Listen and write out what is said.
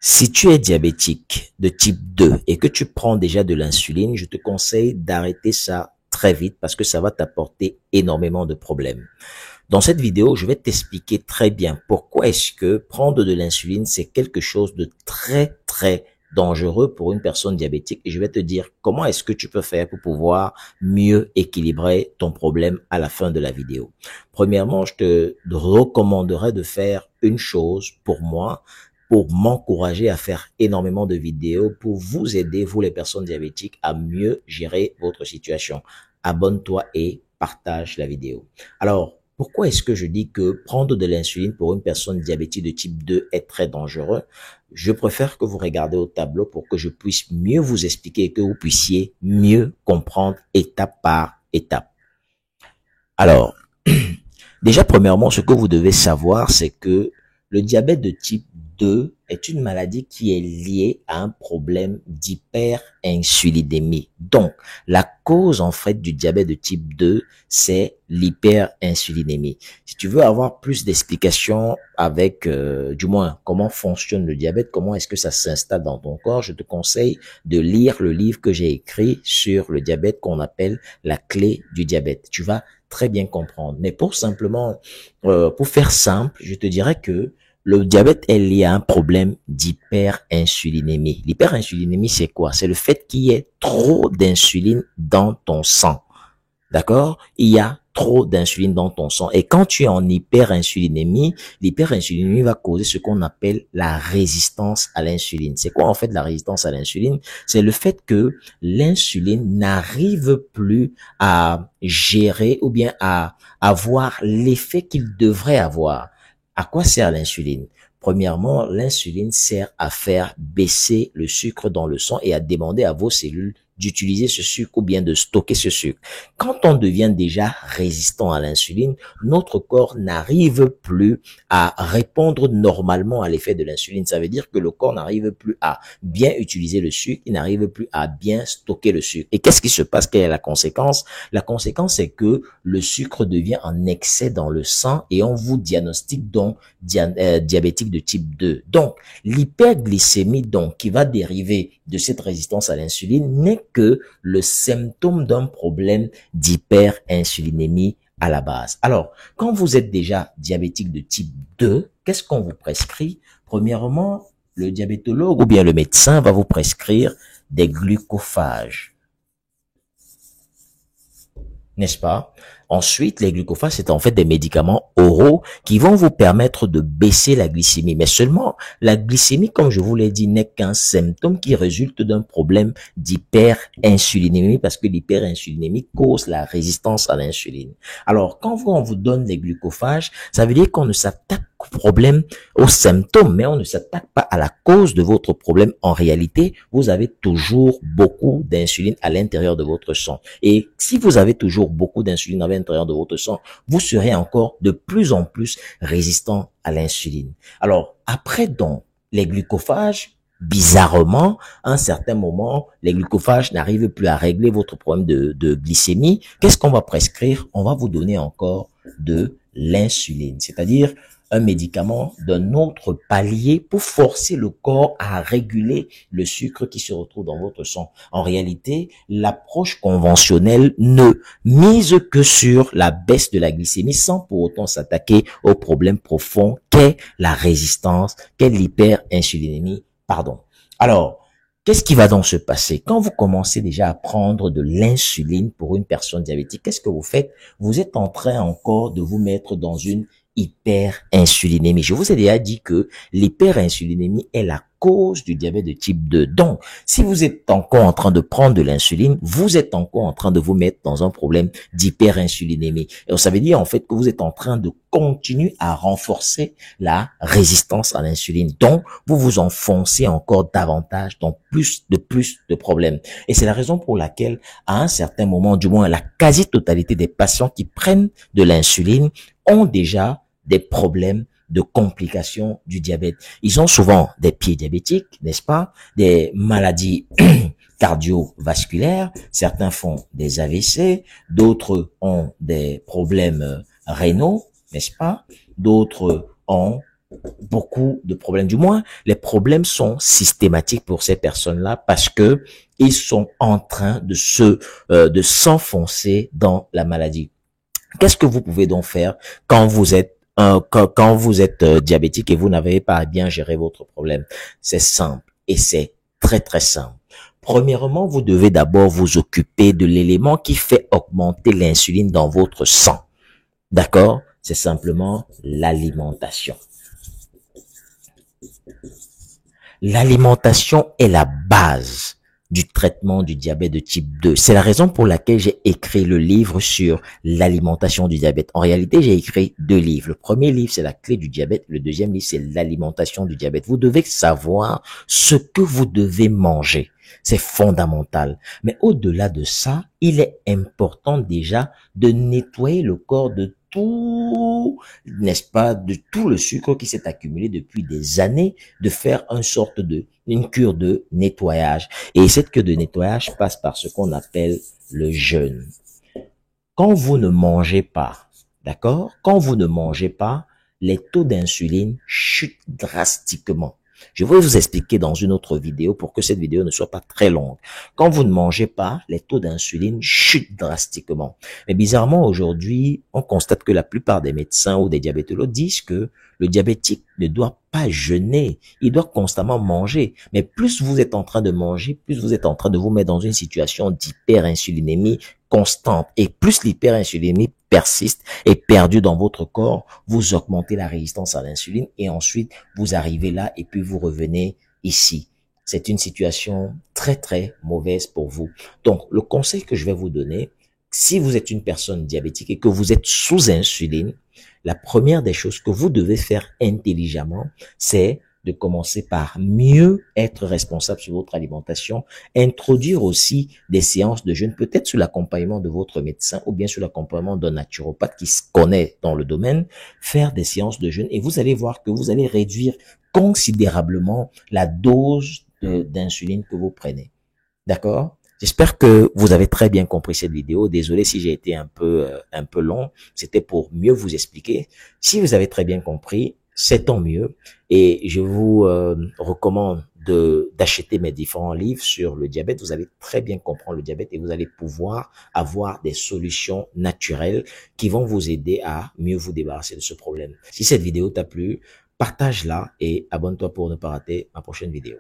Si tu es diabétique de type 2 et que tu prends déjà de l'insuline, je te conseille d'arrêter ça très vite parce que ça va t'apporter énormément de problèmes. Dans cette vidéo, je vais t'expliquer très bien pourquoi est-ce que prendre de l'insuline, c'est quelque chose de très dangereux pour une personne diabétique et je vais te dire comment est-ce que tu peux faire pour pouvoir mieux équilibrer ton problème à la fin de la vidéo. Premièrement, je te recommanderais de faire une chose pour moi, pour m'encourager à faire énormément de vidéos, pour vous aider, vous les personnes diabétiques, à mieux gérer votre situation. Abonne-toi et partage la vidéo. Alors, pourquoi est-ce que je dis que prendre de l'insuline pour une personne diabétique de type 2 est très dangereux? Je préfère que vous regardez au tableau pour que je puisse mieux vous expliquer et que vous puissiez mieux comprendre étape par étape. Alors, déjà, premièrement, ce que vous devez savoir, c'est que le diabète de type 2 est une maladie qui est liée à un problème d'hyperinsulinémie. Donc, la cause en fait du diabète de type 2, c'est l'hyperinsulinémie. Si tu veux avoir plus d'explications avec, du moins, comment fonctionne le diabète, comment est-ce que ça s'installe dans ton corps, je te conseille de lire le livre que j'ai écrit sur le diabète qu'on appelle La clé du diabète. Tu vas très bien comprendre. Mais pour faire simple, je te dirais que le diabète est lié à un problème d'hyperinsulinémie. L'hyperinsulinémie, c'est quoi? C'est le fait qu'il y ait trop d'insuline dans ton sang. D'accord? Il y a trop d'insuline dans ton sang. Et quand tu es en hyperinsulinémie, l'hyperinsulinémie va causer ce qu'on appelle la résistance à l'insuline. C'est quoi en fait la résistance à l'insuline? C'est le fait que l'insuline n'arrive plus à gérer ou bien à avoir l'effet qu'il devrait avoir. À quoi sert l'insuline? Premièrement, l'insuline sert à faire baisser le sucre dans le sang et à demander à vos cellules d'utiliser ce sucre ou bien de stocker ce sucre. Quand on devient déjà résistant à l'insuline, notre corps n'arrive plus à répondre normalement à l'effet de l'insuline. Ça veut dire que le corps n'arrive plus à bien utiliser le sucre, il n'arrive plus à bien stocker le sucre. Et qu'est-ce qui se passe? Quelle est la conséquence? La conséquence, c'est que le sucre devient en excès dans le sang et on vous diagnostique donc diabétique de type 2. Donc, l'hyperglycémie donc qui va dériver de cette résistance à l'insuline n'est que le symptôme d'un problème d'hyperinsulinémie à la base. Alors, quand vous êtes déjà diabétique de type 2, qu'est-ce qu'on vous prescrit? Premièrement, le diabétologue ou bien le médecin va vous prescrire des glucophages. N'est-ce pas? Ensuite, les glucophages, c'est en fait des médicaments oraux qui vont vous permettre de baisser la glycémie. Mais seulement, la glycémie, comme je vous l'ai dit, n'est qu'un symptôme qui résulte d'un problème d'hyperinsulinémie parce que l'hyperinsulinémie cause la résistance à l'insuline. Alors, quand on vous donne les glucophages, ça veut dire qu'on ne s'attaque au problème, aux symptômes, mais on ne s'attaque pas à la cause de votre problème. En réalité, vous avez toujours beaucoup d'insuline à l'intérieur de votre sang. Et si vous avez toujours beaucoup d'insuline à l'intérieur de votre sang, vous serez encore de plus en plus résistant à l'insuline. Alors, après donc, les glucophages, bizarrement, à un certain moment, les glucophages n'arrivent plus à régler votre problème de glycémie. Qu'est-ce qu'on va prescrire? On va vous donner encore de l'insuline, c'est-à-dire un médicament d'un autre palier pour forcer le corps à réguler le sucre qui se retrouve dans votre sang. En réalité, l'approche conventionnelle ne mise que sur la baisse de la glycémie sans pour autant s'attaquer au problème profond qu'est la résistance, qu'est l'hyperinsulinémie, Alors, qu'est-ce qui va donc se passer? Quand vous commencez déjà à prendre de l'insuline pour une personne diabétique, qu'est-ce que vous faites? Vous êtes en train encore de vous mettre dans une hyperinsulinémie. Je vous ai déjà dit que l'hyperinsulinémie est la cause du diabète de type 2. Donc, si vous êtes encore en train de prendre de l'insuline, vous êtes encore en train de vous mettre dans un problème d'hyperinsulinémie. Et ça veut dire en fait que vous êtes en train de continuer à renforcer la résistance à l'insuline. Donc, vous vous enfoncez encore davantage dans plus de problèmes. Et c'est la raison pour laquelle, à un certain moment, du moins la quasi-totalité des patients qui prennent de l'insuline ont déjà des problèmes de complications du diabète. Ils ont souvent des pieds diabétiques, n'est-ce pas? Des maladies cardiovasculaires. Certains font des AVC, d'autres ont des problèmes rénaux, n'est-ce pas? D'autres ont beaucoup de problèmes. Du moins, les problèmes sont systématiques pour ces personnes-là parce que ils sont en train de s'enfoncer dans la maladie. Qu'est-ce que vous pouvez donc faire quand vous êtes quand vous êtes diabétique et vous n'avez pas bien géré votre problème? C'est simple et c'est très très simple. Premièrement, vous devez d'abord vous occuper de l'élément qui fait augmenter l'insuline dans votre sang. D'accord? C'est simplement l'alimentation. L'alimentation est la base du traitement du diabète de type 2. C'est la raison pour laquelle j'ai écrit le livre sur l'alimentation du diabète. En réalité, j'ai écrit 2 livres. Le premier livre, c'est la clé du diabète. Le deuxième livre, c'est l'alimentation du diabète. Vous devez savoir ce que vous devez manger. C'est fondamental. Mais au-delà de ça, il est important déjà de nettoyer le corps de tout, n'est-ce pas, de tout le sucre qui s'est accumulé depuis des années, de faire une cure de nettoyage. Et cette cure de nettoyage passe par ce qu'on appelle le jeûne. Quand vous ne mangez pas, d'accord? Quand vous ne mangez pas, les taux d'insuline chutent drastiquement. Je vais vous expliquer dans une autre vidéo pour que cette vidéo ne soit pas très longue. Quand vous ne mangez pas, les taux d'insuline chutent drastiquement. Mais bizarrement, aujourd'hui, on constate que la plupart des médecins ou des diabétologues disent que le diabétique ne doit pas jeûner. Il doit constamment manger. Mais plus vous êtes en train de manger, plus vous êtes en train de vous mettre dans une situation d'hyperinsulinémie constante. Et plus l'hyperinsulinémie persiste et perdue dans votre corps, vous augmentez la résistance à l'insuline et ensuite vous arrivez là et puis vous revenez ici. C'est une situation très très mauvaise pour vous. Donc le conseil que je vais vous donner, si vous êtes une personne diabétique et que vous êtes sous insuline, la première des choses que vous devez faire intelligemment, c'est de commencer par mieux être responsable sur votre alimentation, introduire aussi des séances de jeûne, peut-être sous l'accompagnement de votre médecin ou bien sous l'accompagnement d'un naturopathe qui se connaît dans le domaine, faire des séances de jeûne et vous allez voir que vous allez réduire considérablement la dose d'insuline que vous prenez. D'accord? J'espère que vous avez très bien compris cette vidéo. Désolé si j'ai été un peu long. C'était pour mieux vous expliquer. Si vous avez très bien compris, c'est tant mieux. Et je vous recommande d'acheter mes différents livres sur le diabète. Vous allez très bien comprendre le diabète et vous allez pouvoir avoir des solutions naturelles qui vont vous aider à mieux vous débarrasser de ce problème. Si cette vidéo t'a plu, partage-la et abonne-toi pour ne pas rater ma prochaine vidéo.